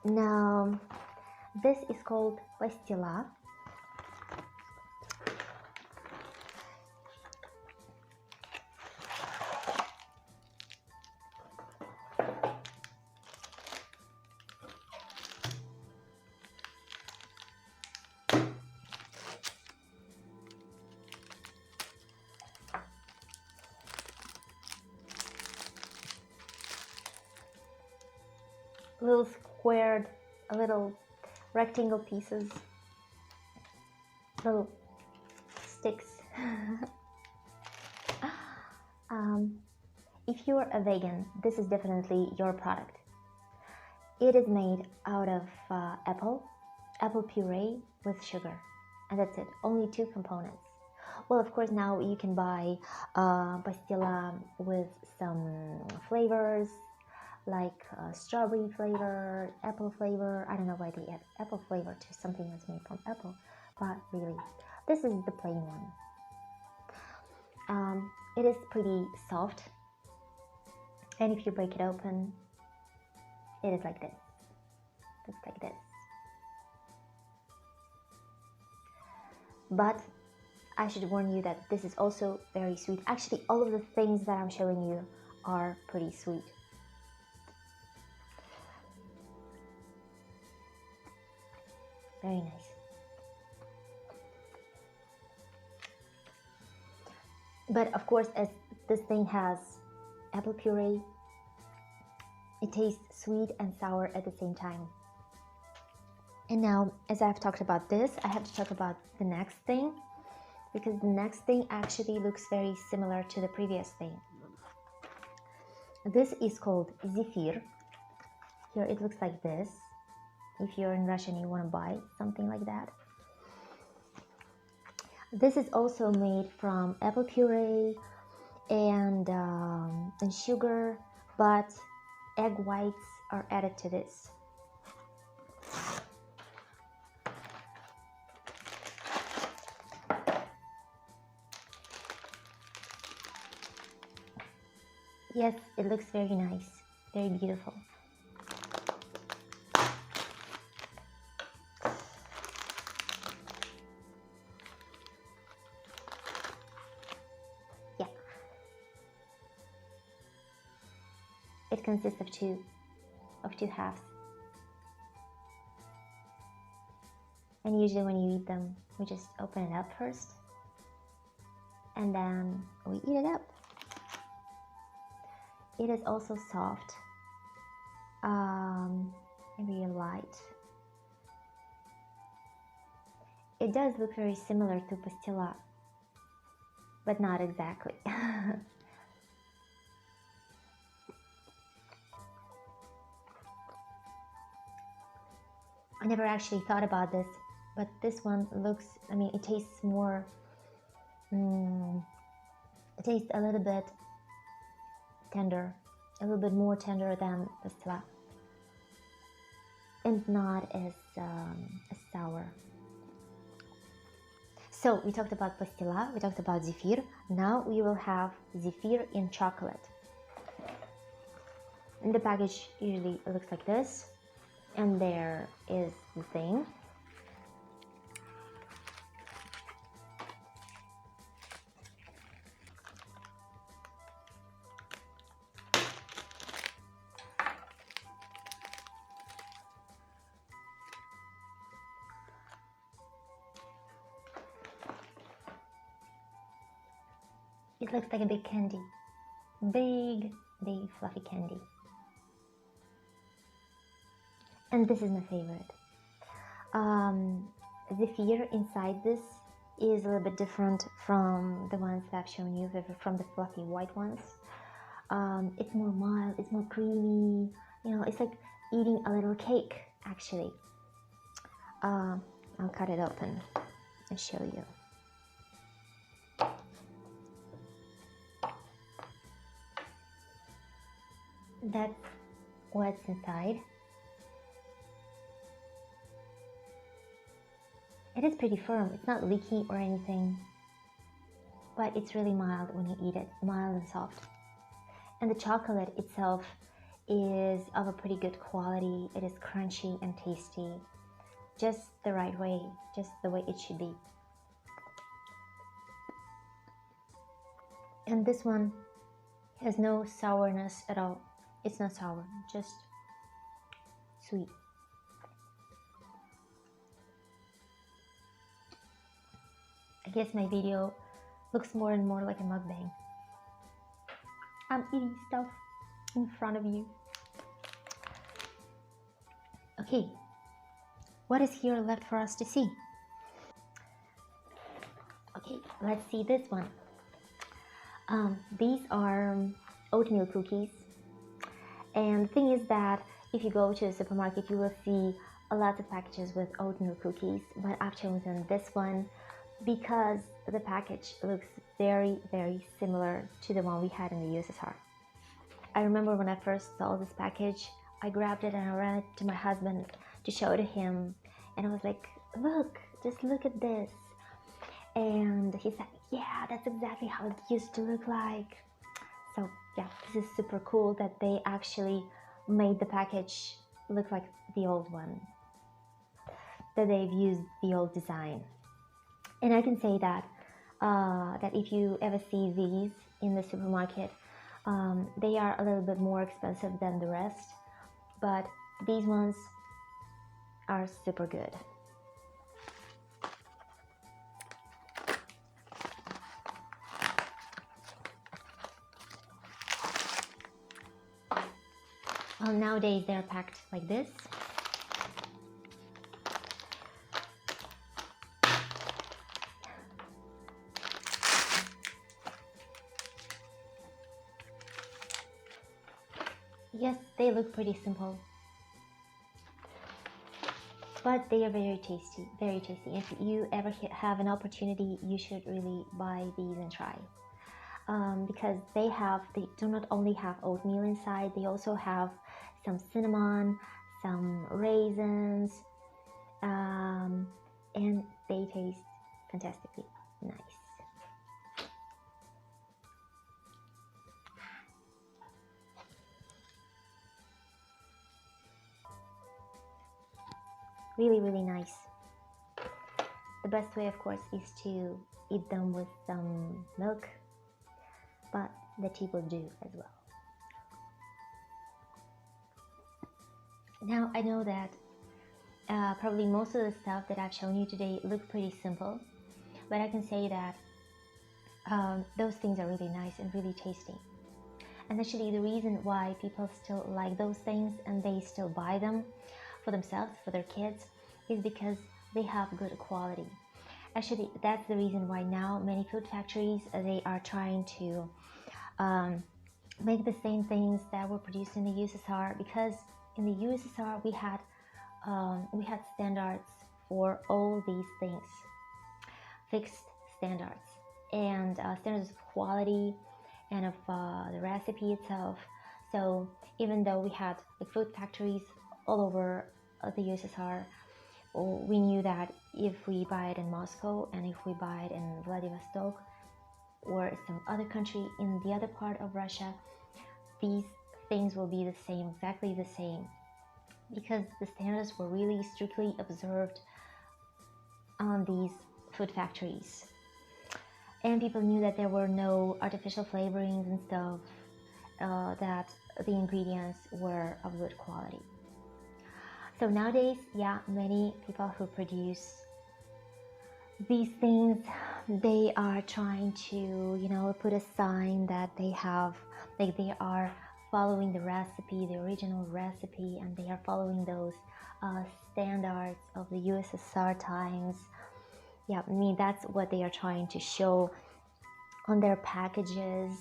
Now, this is called Pastilla. Little squared, little rectangle pieces, little sticks. If you're a vegan, this is definitely your product. It is made out of apple puree with sugar, and that's it. Only 2 components. Well, of course, now you can buy pastilla with some flavors, like strawberry flavor, apple flavor. I don't know why they add apple flavor to something that's made from apple, but really, this is the plain one. It is pretty soft, and if you break it open, it is like this. Looks like this. But I should warn you that this is also very sweet. Actually, all of the things that I'm showing you are pretty sweet. Very nice. But of course, as this thing has apple puree, it tastes sweet and sour at the same time. And now, as I've talked about this, I have to talk about the next thing, because the next thing actually looks very similar to the previous thing. This is called Zifir. Here it looks like this. If you're in Russia and you want to buy something like that. This is also made from apple puree and sugar, but egg whites are added to this. Yes, it looks very nice, very beautiful. Yeah. It consists of two halves. And usually when you eat them, we just open it up first, and then we eat it up. It is also soft, and really light. It does look very similar to pastilla, but not exactly. I never actually thought about this, but this one looks, I mean, it tastes more, it tastes a little bit tender, a little bit more tender than pastilla, and not as sour. So we talked about pastilla, we talked about Zifir. Now we will have Zifir in chocolate. And the package usually looks like this, and there is the thing. It looks like a big candy, big fluffy candy. And this is my favorite. Zifir inside this is a little bit different from the ones that I've shown you, from the fluffy white ones. It's more mild, it's more creamy, you know, it's like eating a little cake, actually. I'll cut it open and show you. That's what's inside. It is pretty firm, it's not leaky or anything, but it's really mild when you eat it, mild and soft. And the chocolate itself is of a pretty good quality. It is crunchy and tasty, just the right way, just the way it should be. And this one has no sourness at all. It's not sour, just sweet. I guess my video looks more and more like a mukbang. I'm eating stuff in front of you. Okay, what is here left for us to see? Okay, let's see this one. These are oatmeal cookies, and the thing is that if you go to a supermarket, you will see a lot of packages with oatmeal cookies, but I've chosen this one because the package looks very, very similar to the one we had in the USSR. I remember when I first saw this package, I grabbed it and I ran it to my husband to show to him, and I was like, look, just look at this. And he said, yeah, that's exactly how it used to look like. So yeah, this is super cool that they actually made the package look like the old one, that they've used the old design. And I can say that that if you ever see these in the supermarket, they are a little bit more expensive than the rest, but these ones are super good. Well, nowadays they're packed like this. Yes, they look pretty simple, but they are very tasty, very tasty. If you ever have an opportunity, you should really buy these and try. Because they do not only have oatmeal inside, they also have some cinnamon, some raisins, and they taste fantastically nice. Really, really nice. The best way, of course, is to eat them with some milk, but the tea will do as well. Now, I know that probably most of the stuff that I've shown you today look pretty simple, but I can say that those things are really nice and really tasty. And actually, the reason why people still like those things and they still buy them for themselves, for their kids, is because they have good quality. Actually, that's the reason why now many food factories, they are trying to make the same things that were produced in the USSR, because in the USSR we had standards for all these things, fixed standards, and standards of quality and of the recipe itself. So even though we had food factories all over the USSR, we knew that if we buy it in Moscow and if we buy it in Vladivostok or some other country in the other part of Russia, these things will be the same, exactly the same, because the standards were really strictly observed on these food factories. And people knew that there were no artificial flavorings and stuff, that the ingredients were of good quality. So nowadays, yeah, many people who produce these things, they are trying to, put a sign that they have, like they are following the recipe, the original recipe, and they are following those standards of the USSR times. Yeah, I mean, that's what they are trying to show on their packages,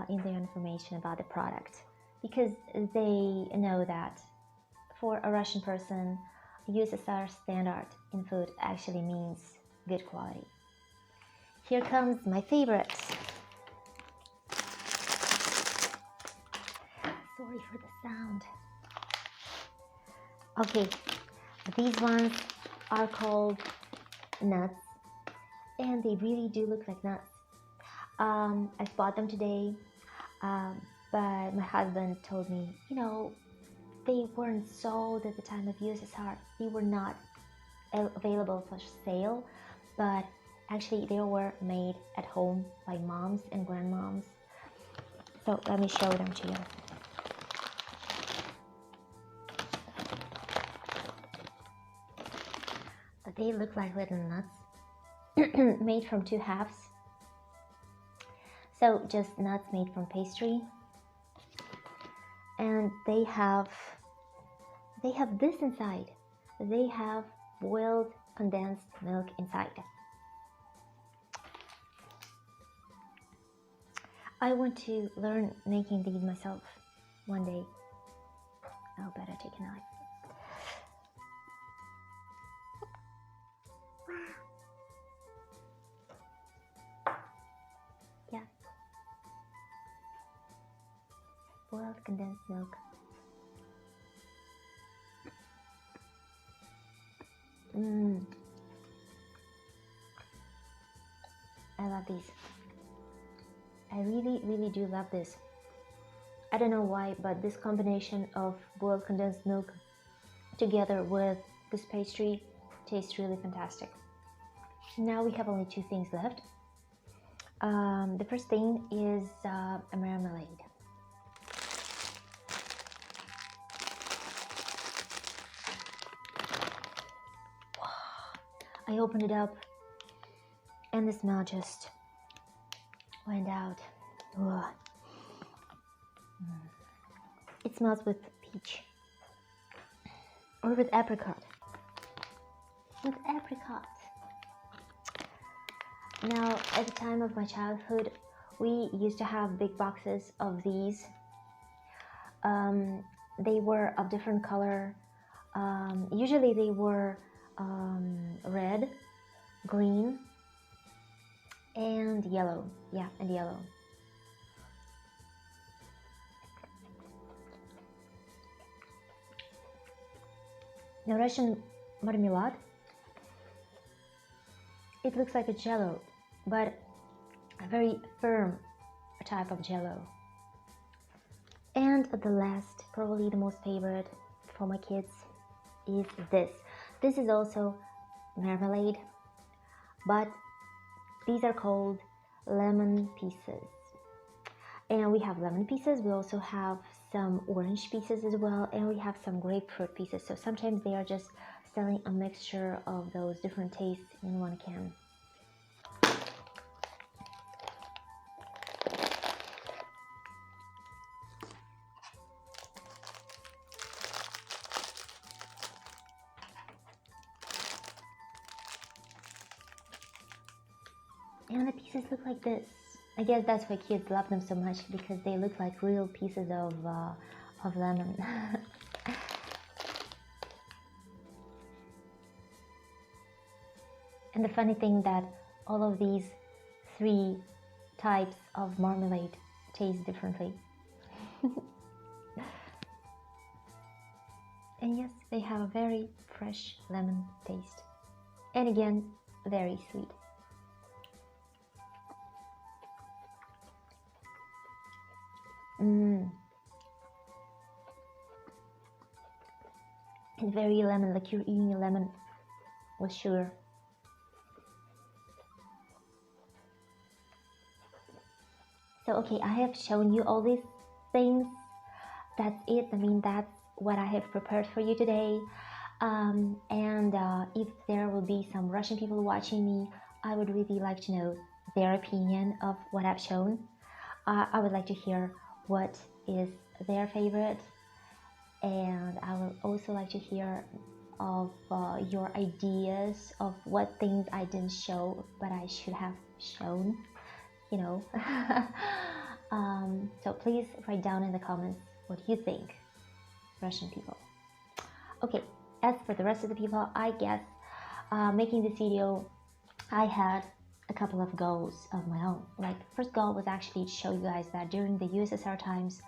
in their information about the product, because they know that for a Russian person, USSR standard in food actually means good quality. Here comes my favorite. Sorry for the sound. Okay, these ones are called nuts, and they really do look like nuts. I bought them today. but my husband told me, they weren't sold at the time of USSR. They were not available for sale, but actually they were made at home by moms and grandmoms. So let me show them to you. So they look like little nuts made from 2 halves. So just nuts made from pastry. And they have this inside. They have boiled condensed milk inside. I want to learn making these myself one day. I'll better take a knife. Yeah. Boiled condensed milk. I love these. I really do love this. I don't know why, but this combination of boiled condensed milk together with this pastry tastes really fantastic. Now we have only 2 things left. The first thing is a marmalade. I opened it up and the smell just went out. It smells with peach or with apricot. Now, at the time of my childhood, we used to have big boxes of these. They were of different color. Usually they were red, green, and yellow. Yeah, and yellow. The Russian marmalade, it looks like a jello, but a very firm type of jello. And the last, probably the most favorite for my kids, is this. This is also marmalade, but these are called lemon pieces. And we have lemon pieces, we also have some orange pieces as well, and we have some grapefruit pieces. So sometimes they are just selling a mixture of those different tastes in one can. And the pieces look like this. I guess that's why kids love them so much, because they look like real pieces of lemon. And the funny thing that all of these 3 types of marmalade taste differently. And yes, they have a very fresh lemon taste. And again, very sweet. And very lemon, like you're eating a lemon with sugar. So okay, I have shown you all these things. That's it. I mean, that's what I have prepared for you today. If there will be some Russian people watching me, I would really like to know their opinion of what I've shown. I would like to hear what is their favorite, and I would also like to hear of your ideas of what things I didn't show but I should have shown, so please write down in the comments what you think, Russian people. Okay, as for the rest of the people, I guess making this video, I had a couple of goals of my own. Like, first goal was actually to show you guys that during the USSR times,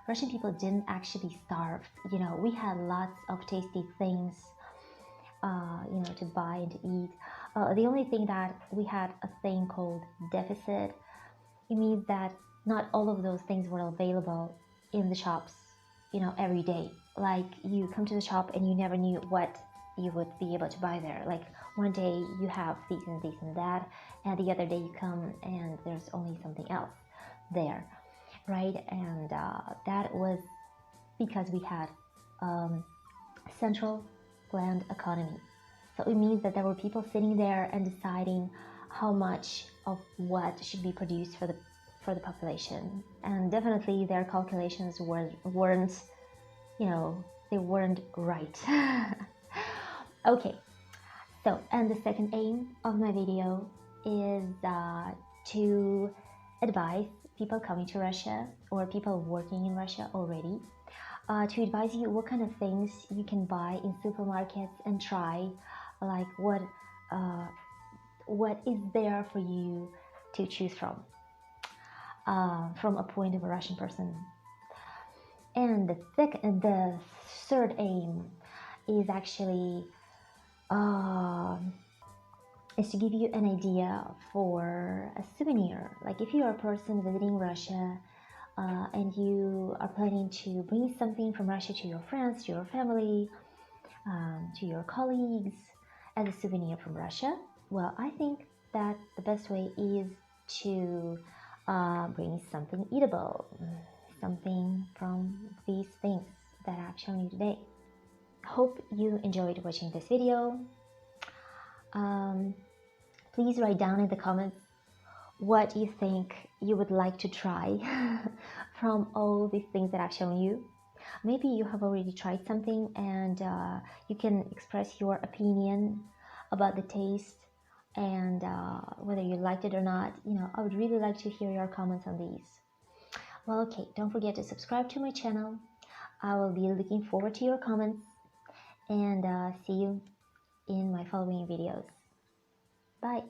Russian people didn't actually starve. We had lots of tasty things, to buy and to eat. The only thing that we had a thing called deficit. It means that not all of those things were available in the shops, every day. Like, you come to the shop and you never knew what you would be able to buy there. Like, one day you have this and this and that, and the other day you come and there's only something else there, right? And that was because we had central planned economy. So it means that there were people sitting there and deciding how much of what should be produced for the population. And definitely their calculations weren't, they weren't right. Okay, so, and the second aim of my video is to advise people coming to Russia or people working in Russia already, to advise you what kind of things you can buy in supermarkets and try, like what is there for you to choose from a point of a Russian person. And the third aim is actually is to give you an idea for a souvenir. Like, if you are a person visiting Russia and you are planning to bring something from Russia to your friends, to your family, to your colleagues as a souvenir from Russia, well, I think that the best way is to bring something eatable, something from these things that I've shown you today. Hope you enjoyed watching this video. Please write down in the comments what you think you would like to try from all these things that I've shown you. Maybe you have already tried something and you can express your opinion about the taste and whether you liked it or not. I would really like to hear your comments on these. Well, okay, don't forget to subscribe to my channel. I will be looking forward to your comments, and see you in my following videos. Bye.